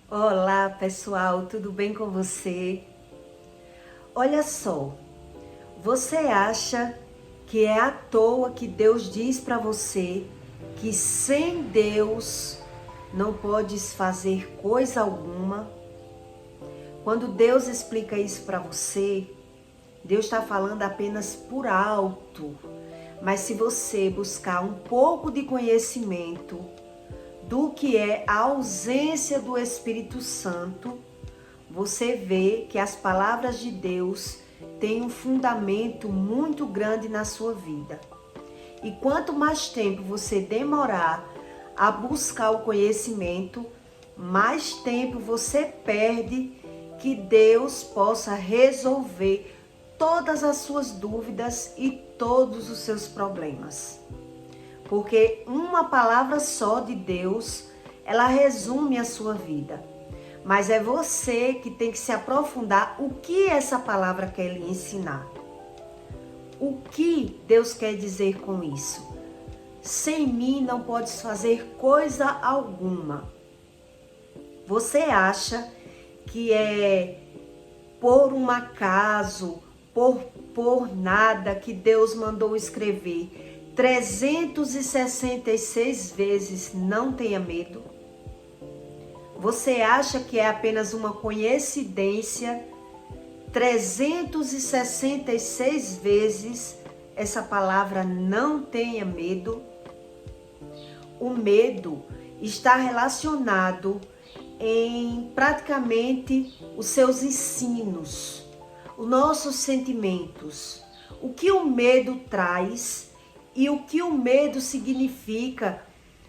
Olá pessoal, tudo bem com você? Olha só, você acha que é à toa que Deus diz para você que sem Deus não podes fazer coisa alguma? Quando Deus explica isso para você, Deus está falando apenas por alto, mas se você buscar um pouco de conhecimento do que é a ausência do Espírito Santo, você vê que as palavras de Deus têm um fundamento muito grande na sua vida. E quanto mais tempo você demorar a buscar o conhecimento, mais tempo você perde que Deus possa resolver todas as suas dúvidas e todos os seus problemas. Porque uma palavra só de Deus, ela resume a sua vida. Mas é você que tem que se aprofundar o que essa palavra quer lhe ensinar. O que Deus quer dizer com isso? Sem mim não podes fazer coisa alguma. Você acha que é por um acaso, por nada que Deus mandou escrever 366 vezes não tenha medo? Você acha que é apenas uma coincidência 366 vezes essa palavra não tenha medo? O medo está relacionado em praticamente os seus ensinos, os nossos sentimentos, o que o medo traz e o que o medo significa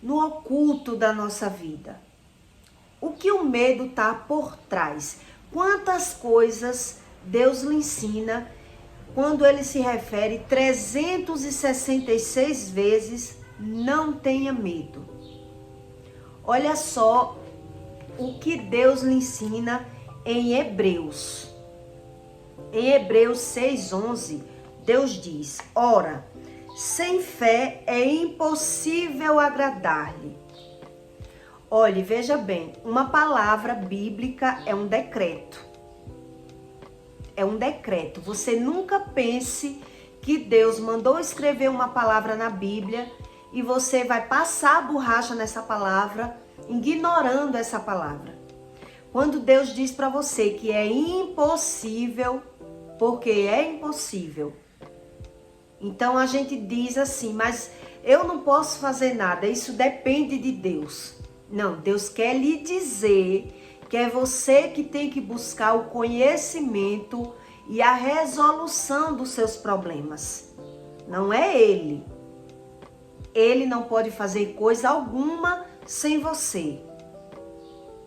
no oculto da nossa vida. O que o medo está por trás? Quantas coisas Deus lhe ensina quando ele se refere 366 vezes não tenha medo? Olha só o que Deus lhe ensina em Hebreus. Em Hebreus 6:11, Deus diz: ora, sem fé é impossível agradar-lhe. Olhe, veja bem, uma palavra bíblica é um decreto. É um decreto. Você nunca pense que Deus mandou escrever uma palavra na Bíblia e você vai passar a borracha nessa palavra, ignorando essa palavra. Quando Deus diz para você que é impossível, porque é impossível. Então a gente diz assim, mas eu não posso fazer nada, isso depende de Deus. Não, Deus quer lhe dizer que é você que tem que buscar o conhecimento e a resolução dos seus problemas. Não é Ele. Ele não pode fazer coisa alguma sem você.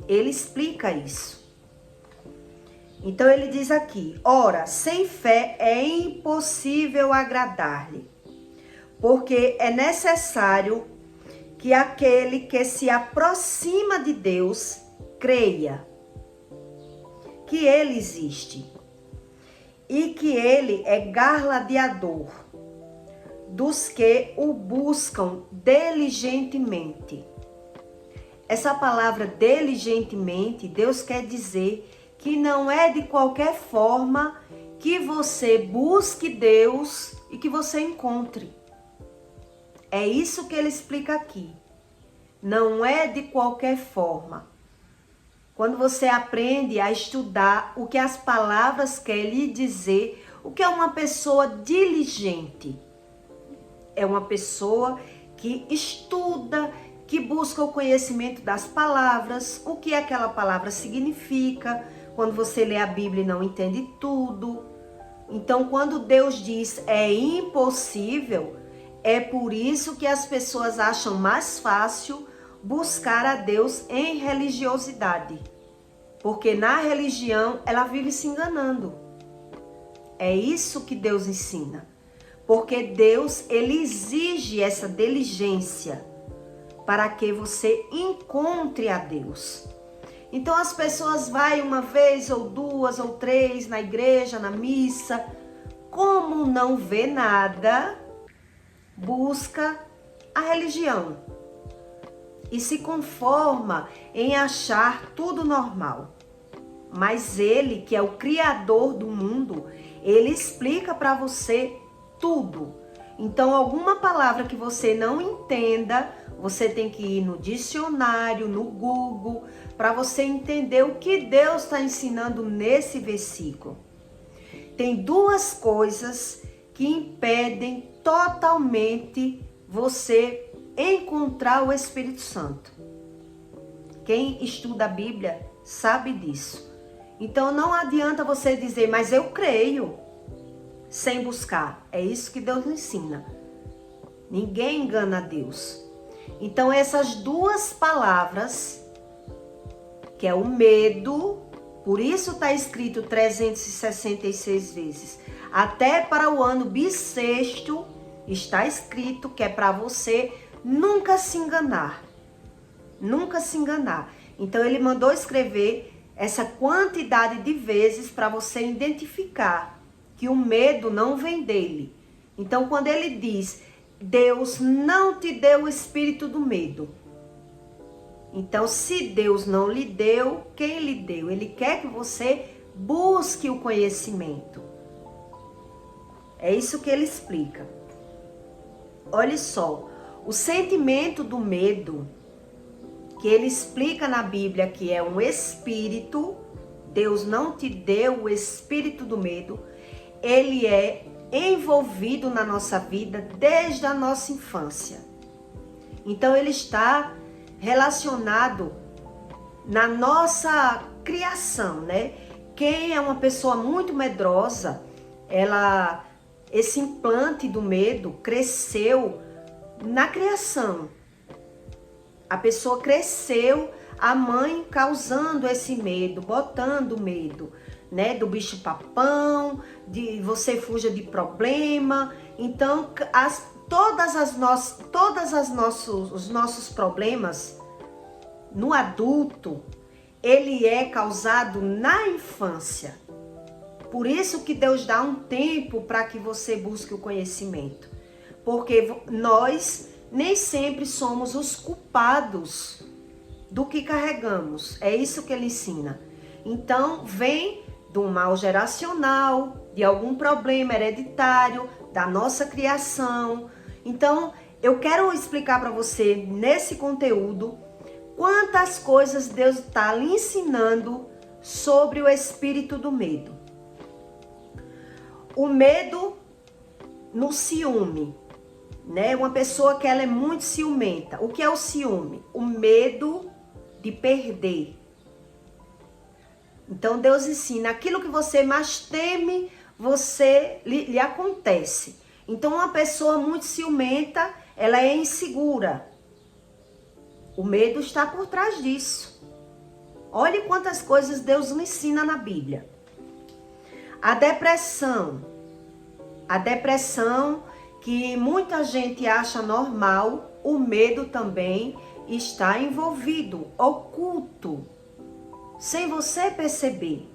Ele explica isso. Então ele diz aqui, ora, sem fé é impossível agradar-lhe, porque é necessário que aquele que se aproxima de Deus creia que ele existe e que ele é galardoador dos que o buscam diligentemente. Essa palavra diligentemente, Deus quer dizer que não é de qualquer forma que você busque Deus e que você encontre. É isso que ele explica aqui. Não é de qualquer forma. Quando você aprende a estudar o que as palavras querem lhe dizer, o que é uma pessoa diligente? É uma pessoa que estuda, que busca o conhecimento das palavras, o que aquela palavra significa. Quando você lê a Bíblia e não entende tudo. Então, quando Deus diz é impossível, é por isso que as pessoas acham mais fácil buscar a Deus em religiosidade. Porque na religião ela vive se enganando. É isso que Deus ensina. Porque Deus, ele exige essa diligência para que você encontre a Deus. Então as pessoas vão uma vez ou duas ou três na igreja, na missa, como não vê nada, busca a religião. e se conforma em achar tudo normal. Mas ele, que é o criador do mundo, ele explica para você tudo. Então, alguma palavra que você não entenda, você tem que ir no dicionário, no Google, para você entender o que Deus está ensinando nesse versículo. Tem duas coisas que impedem totalmente você encontrar o Espírito Santo. Quem estuda a Bíblia sabe disso. Então não adianta você dizer, mas eu creio, sem buscar. É isso que Deus nos ensina. Ninguém engana a Deus. Então essas duas palavras, que é o medo, por isso está escrito 366 vezes. Até para o ano bissexto está escrito que é para você nunca se enganar. Nunca se enganar. Então ele mandou escrever essa quantidade de vezes para você identificar que o medo não vem dele. Então quando ele diz, Deus não te deu o espírito do medo. Então se Deus não lhe deu, quem lhe deu? Ele quer que você busque o conhecimento. É isso que ele explica. Olha só, o sentimento do medo, que ele explica na Bíblia que é um espírito, Deus não te deu o espírito do medo, ele é envolvido na nossa vida desde a nossa infância. Então ele está relacionado na nossa criação, né? Quem é uma pessoa muito medrosa, esse implante do medo cresceu na criação. A pessoa cresceu, a mãe causando esse medo, botando medo, né? Do bicho papão, de você fuja de problema. Então, os nossos problemas no adulto, ele é causado na infância. Por isso que Deus dá um tempo para que você busque o conhecimento. Porque nós nem sempre somos os culpados do que carregamos. É isso que ele ensina. Então, vem do mal geracional, de algum problema hereditário, da nossa criação. Então, eu quero explicar para você, nesse conteúdo, quantas coisas Deus está lhe ensinando sobre o espírito do medo. O medo no ciúme, né? Uma pessoa que ela é muito ciumenta. O que é o ciúme? O medo de perder. Então Deus ensina, aquilo que você mais teme, lhe acontece. Então uma pessoa muito ciumenta, ela é insegura. O medo está por trás disso. Olhe quantas coisas Deus lhe ensina na Bíblia. A depressão que muita gente acha normal, o medo também está envolvido, oculto, sem você perceber.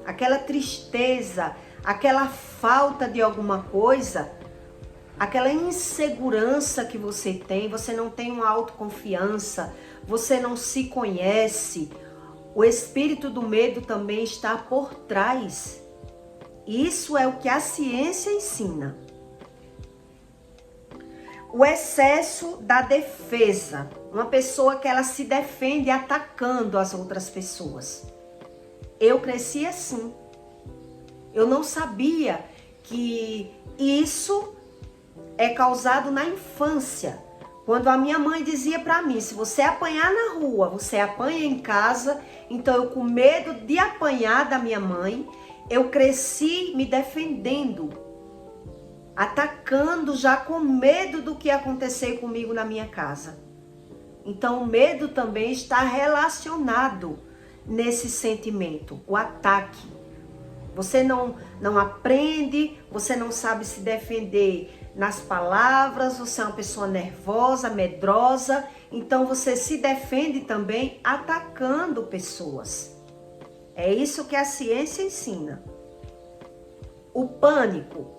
Aquela tristeza, aquela falta de alguma coisa, aquela insegurança que você tem, você não tem uma autoconfiança, você não se conhece. O espírito do medo também está por trás. Isso é o que a ciência ensina. O excesso da defesa. Uma pessoa que ela se defende atacando as outras pessoas. Eu cresci assim. Eu não sabia que isso é causado na infância. Quando a minha mãe dizia para mim, se você apanhar na rua, você apanha em casa. Então eu, com medo de apanhar da minha mãe, eu cresci me defendendo, atacando já com medo do que ia acontecer comigo na minha casa. Então o medo também está relacionado nesse sentimento, o ataque. Você não aprende, você não sabe se defender nas palavras, você é uma pessoa nervosa, medrosa, então você se defende também atacando pessoas. É isso que a ciência ensina. O pânico.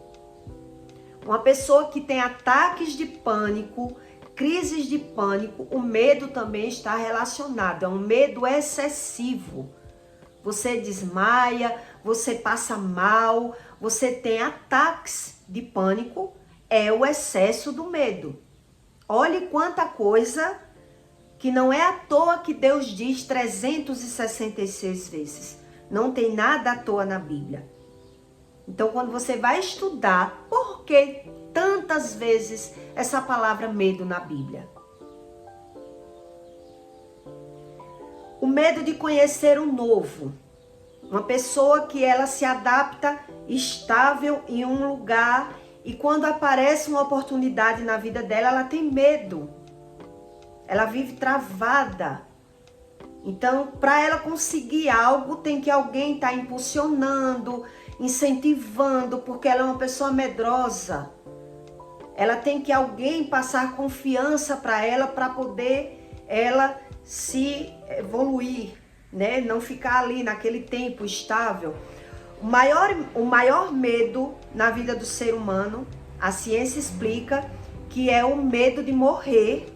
Uma pessoa que tem ataques de pânico crises de pânico, o medo também está relacionado. É um medo excessivo. Você desmaia, você passa mal, você tem ataques de pânico. É o excesso do medo. Olhe quanta coisa que não é à toa que Deus diz 366 vezes. Não tem nada à toa na Bíblia. Então, quando você vai estudar, por que tantas vezes essa palavra medo na Bíblia? O medo de conhecer o novo. Uma pessoa que ela se adapta estável em um lugar e quando aparece uma oportunidade na vida dela, ela tem medo. Ela vive travada. Então, para ela conseguir algo, tem que alguém estar impulsionando, incentivando, porque ela é uma pessoa medrosa. Ela tem que alguém passar confiança para ela, para poder ela se evoluir, né? Não ficar ali naquele tempo estável. O maior medo na vida do ser humano, a ciência explica que é o medo de morrer,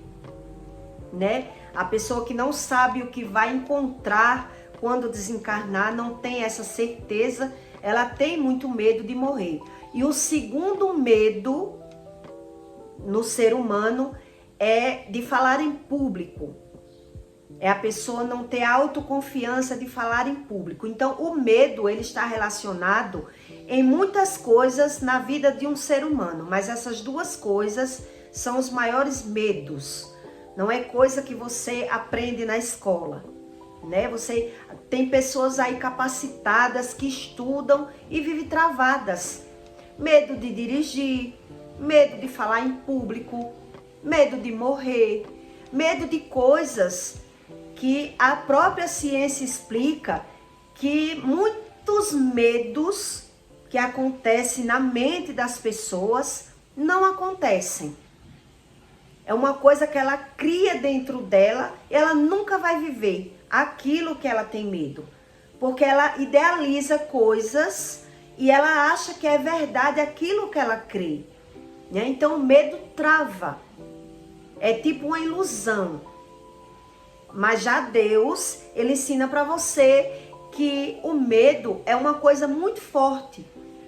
né? A pessoa que não sabe o que vai encontrar quando desencarnar, não tem essa certeza, ela tem muito medo de morrer. E o segundo medo no ser humano é de falar em público. É a pessoa não ter autoconfiança de falar em público. Então, o medo, ele está relacionado em muitas coisas na vida de um ser humano. Mas essas duas coisas são os maiores medos. Não é coisa que você aprende na escola, né? Você tem pessoas aí capacitadas que estudam e vivem travadas. Medo de dirigir, medo de falar em público, medo de morrer, medo de coisas que a própria ciência explica que muitos medos que acontecem na mente das pessoas não acontecem. É uma coisa que ela cria dentro dela, ela nunca vai viver aquilo que ela tem medo. Porque ela idealiza coisas e ela acha que é verdade aquilo que ela crê. Né? Então o medo trava. É tipo uma ilusão. Mas já Deus, ele ensina para você que o medo é uma coisa muito forte.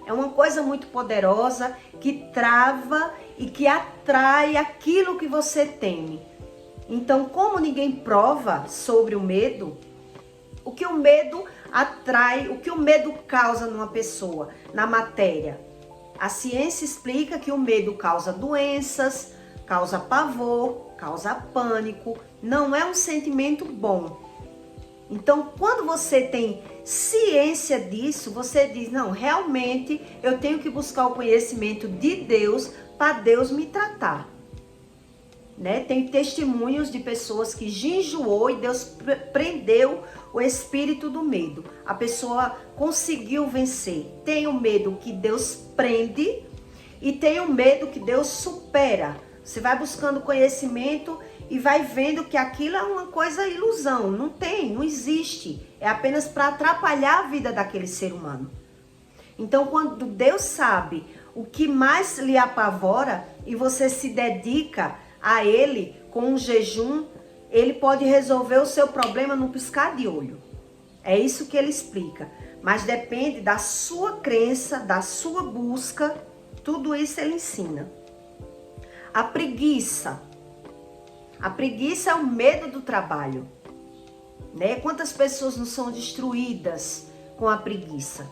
É uma coisa muito poderosa que trava e que atrai aquilo que você teme. Então, como ninguém prova sobre o medo, o que o medo atrai, o que o medo causa numa pessoa, na matéria? A ciência explica que o medo causa doenças, causa pavor, causa pânico, não é um sentimento bom. Então, quando você tem ciência disso, você diz, não, realmente eu tenho que buscar o conhecimento de Deus para Deus me tratar. Né? Tem testemunhos de pessoas que jejuou e Deus prendeu o espírito do medo. A pessoa conseguiu vencer. Tem o medo que Deus prende e tem o medo que Deus supera. Você vai buscando conhecimento e vai vendo que aquilo é uma coisa ilusão. Não tem, não existe. É apenas para atrapalhar a vida daquele ser humano. Então, quando Deus sabe o que mais lhe apavora e você se dedica a Ele com um jejum, Ele pode resolver o seu problema num piscar de olho. É isso que Ele explica. Mas depende da sua crença, da sua busca, tudo isso Ele ensina. A preguiça. A preguiça é o medo do trabalho. Né? Quantas pessoas não são destruídas com a preguiça?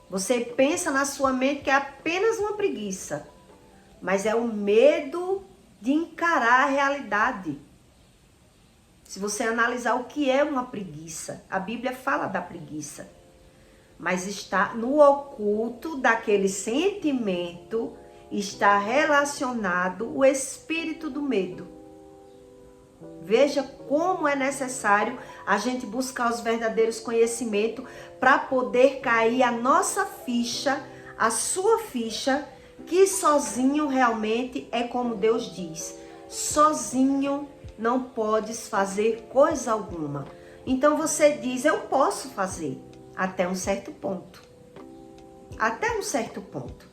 Você pensa na sua mente que é apenas uma preguiça, mas é o medo de encarar a realidade. Se você analisar o que é uma preguiça, a Bíblia fala da preguiça, mas está no oculto daquele sentimento, está relacionado o espírito do medo. Veja como é necessário a gente buscar os verdadeiros conhecimentos para poder cair a nossa ficha, a sua ficha, que sozinho realmente é como Deus diz. Sozinho não podes fazer coisa alguma. Então você diz, eu posso fazer até um certo ponto. Até um certo ponto.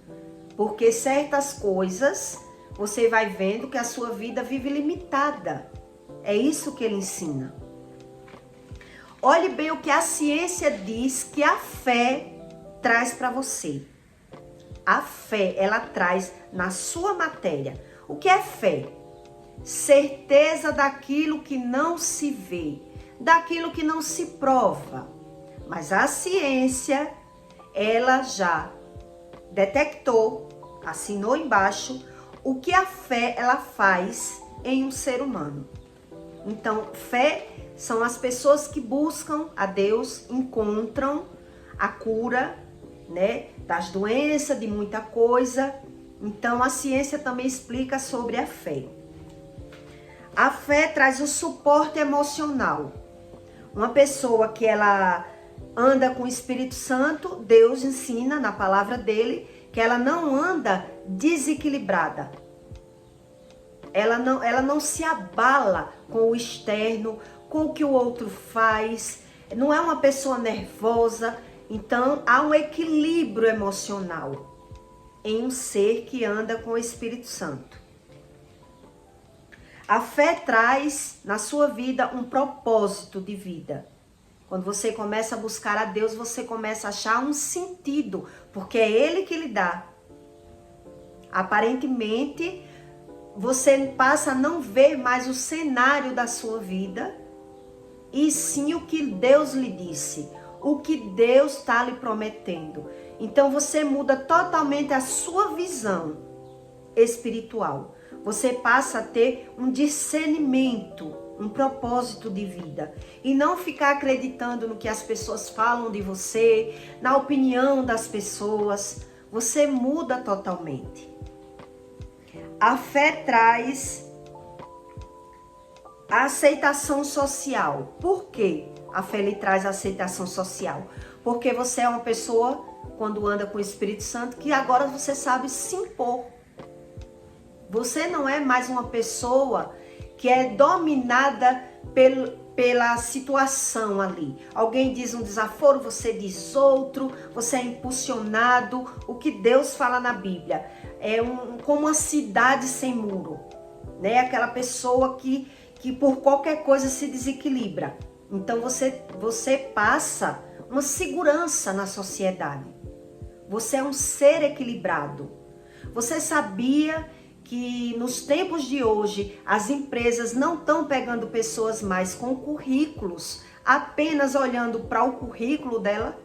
Porque certas coisas você vai vendo que a sua vida vive limitada. É isso que ele ensina. Olhe bem o que a ciência diz que a fé traz para você. A fé, ela traz na sua matéria. O que é fé? Certeza daquilo que não se vê, daquilo que não se prova. Mas a ciência, ela já detectou, assinou embaixo, o que a fé ela faz em um ser humano. Então, fé são as pessoas que buscam a Deus, encontram a cura, né, das doenças, de muita coisa. Então, a ciência também explica sobre a fé. A fé traz o suporte emocional. Uma pessoa que ela anda com o Espírito Santo, Deus ensina na palavra dele que ela não anda desequilibrada. Ela não se abala com o externo, com o que o outro faz. Não é uma pessoa nervosa. Então, há um equilíbrio emocional em um ser que anda com o Espírito Santo. A fé traz na sua vida um propósito de vida. Quando você começa a buscar a Deus, você começa a achar um sentido, porque é Ele que lhe dá. Aparentemente, você passa a não ver mais o cenário da sua vida, e sim o que Deus lhe disse, o que Deus está lhe prometendo. Então você muda totalmente a sua visão espiritual. Você passa a ter um discernimento, um propósito de vida. E não ficar acreditando no que as pessoas falam de você, na opinião das pessoas. Você muda totalmente. A fé traz a aceitação social. Por quê? A fé lhe traz a aceitação social. Porque você é uma pessoa, quando anda com o Espírito Santo, que agora você sabe se impor. Você não é mais uma pessoa que é dominada pela situação ali. Alguém diz um desaforo, você diz outro, você é impulsionado. O que Deus fala na Bíblia é como uma cidade sem muro, né? Aquela pessoa que por qualquer coisa se desequilibra. Então você passa uma segurança na sociedade. Você é um ser equilibrado. Você sabia que nos tempos de hoje as empresas não estão pegando pessoas mais com currículos, apenas olhando para o currículo dela?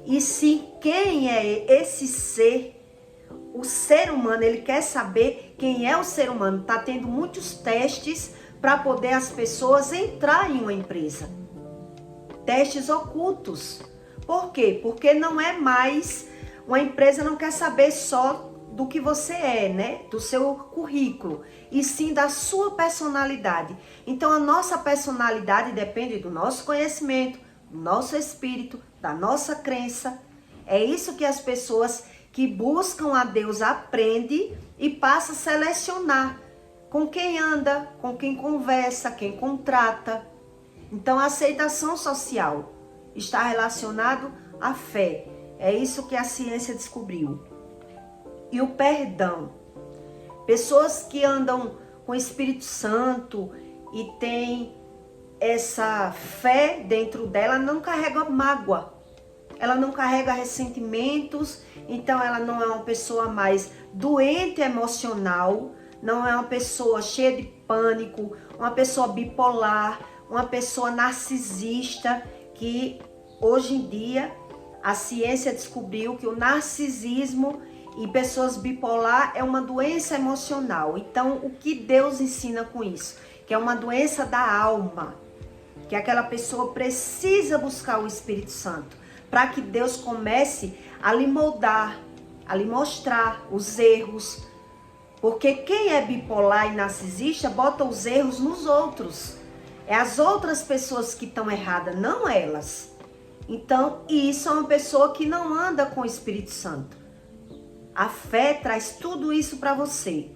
E sim, quem é esse ser? O ser humano, ele quer saber quem é o ser humano. Está tendo muitos testes para poder as pessoas entrar em uma empresa. Testes ocultos. Por quê? Porque não é mais, uma empresa não quer saber só do que você é, né? Do seu currículo, e sim da sua personalidade. Então a nossa personalidade depende do nosso conhecimento, do nosso espírito, da nossa crença. É isso que as pessoas que buscam a Deus aprendem e passam a selecionar com quem anda, com quem conversa, quem contrata. Então a aceitação social está relacionado à fé. É isso que a ciência descobriu. E o perdão. Pessoas que andam com o Espírito Santo e têm essa fé dentro dela não carrega mágoa. Ela não carrega ressentimentos. Então ela não é uma pessoa mais doente emocional. Não é uma pessoa cheia de pânico. Uma pessoa bipolar. Uma pessoa narcisista. Que hoje em dia a ciência descobriu que o narcisismo e pessoas bipolar é uma doença emocional. Então, o que Deus ensina com isso? Que é uma doença da alma. Que aquela pessoa precisa buscar o Espírito Santo. Para que Deus comece a lhe moldar, a lhe mostrar os erros. Porque quem é bipolar e narcisista bota os erros nos outros. É as outras pessoas que estão erradas, não elas. Então, isso é uma pessoa que não anda com o Espírito Santo. A fé traz tudo isso para você.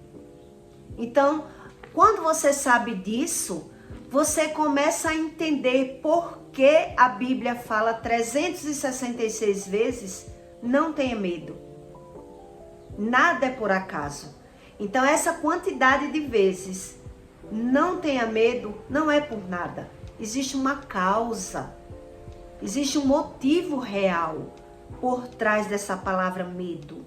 Então, quando você sabe disso, você começa a entender por que a Bíblia fala 366 vezes, não tenha medo. Nada é por acaso. Então essa quantidade de vezes, não tenha medo, não é por nada. Existe uma causa, existe um motivo real por trás dessa palavra medo.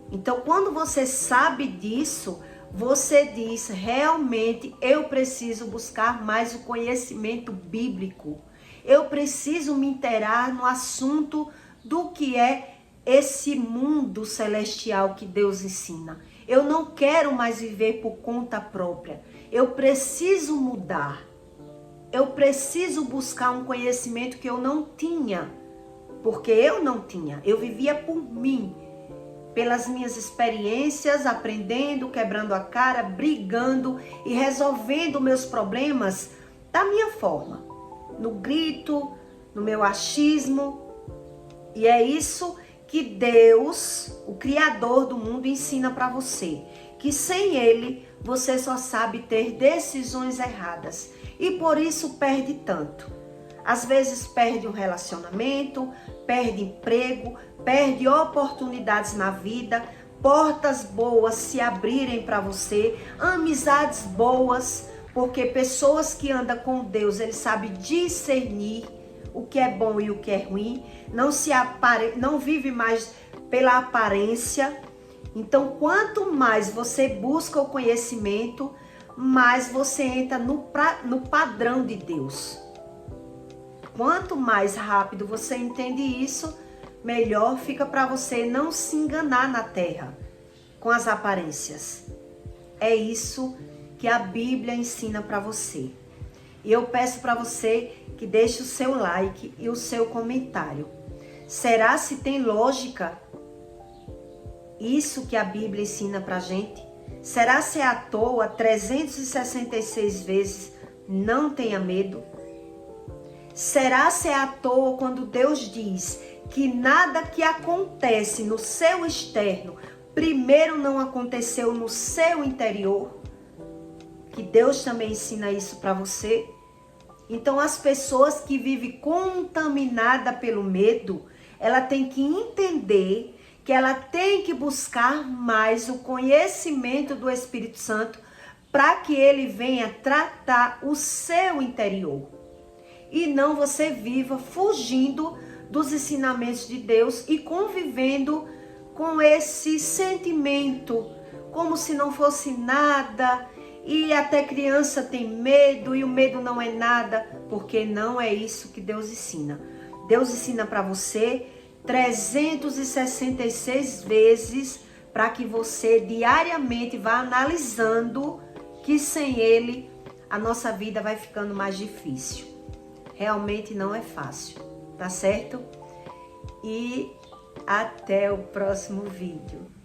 Então quando você sabe disso, você diz, realmente eu preciso buscar mais o conhecimento bíblico. Eu preciso me inteirar no assunto do que é esse mundo celestial que Deus ensina. Eu não quero mais viver por conta própria. Eu preciso mudar. Eu preciso buscar um conhecimento que eu não tinha. Porque eu não tinha. Eu vivia por mim. Pelas minhas experiências, aprendendo, quebrando a cara, brigando e resolvendo meus problemas da minha forma. No grito, no meu achismo. E é isso que Deus, o Criador do mundo, ensina para você. Que sem Ele, você só sabe ter decisões erradas. E por isso perde tanto. Às vezes perde um relacionamento, perde emprego, perde oportunidades na vida, portas boas se abrirem para você, amizades boas, porque pessoas que andam com Deus, ele sabe discernir o que é bom e o que é ruim, não vive mais pela aparência. Então, quanto mais você busca o conhecimento, mais você entra no padrão de Deus. Quanto mais rápido você entende isso, melhor fica para você não se enganar na terra com as aparências. É isso que a Bíblia ensina para você. E eu peço para você que deixe o seu like e o seu comentário. Será se tem lógica isso que a Bíblia ensina para a gente? Será se é à toa 366 vezes não tenha medo? Será se é à toa quando Deus diz que nada que acontece no seu externo, primeiro não aconteceu no seu interior? Que Deus também ensina isso para você? Então as pessoas que vivem contaminadas pelo medo, ela tem que entender que ela tem que buscar mais o conhecimento do Espírito Santo para que ele venha tratar o seu interior. E não você viva fugindo dos ensinamentos de Deus e convivendo com esse sentimento, como se não fosse nada, e até criança tem medo, e o medo não é nada, porque não é isso que Deus ensina. Deus ensina para você 366 vezes para que você diariamente vá analisando que sem Ele a nossa vida vai ficando mais difícil. Realmente não é fácil, tá certo? E até o próximo vídeo.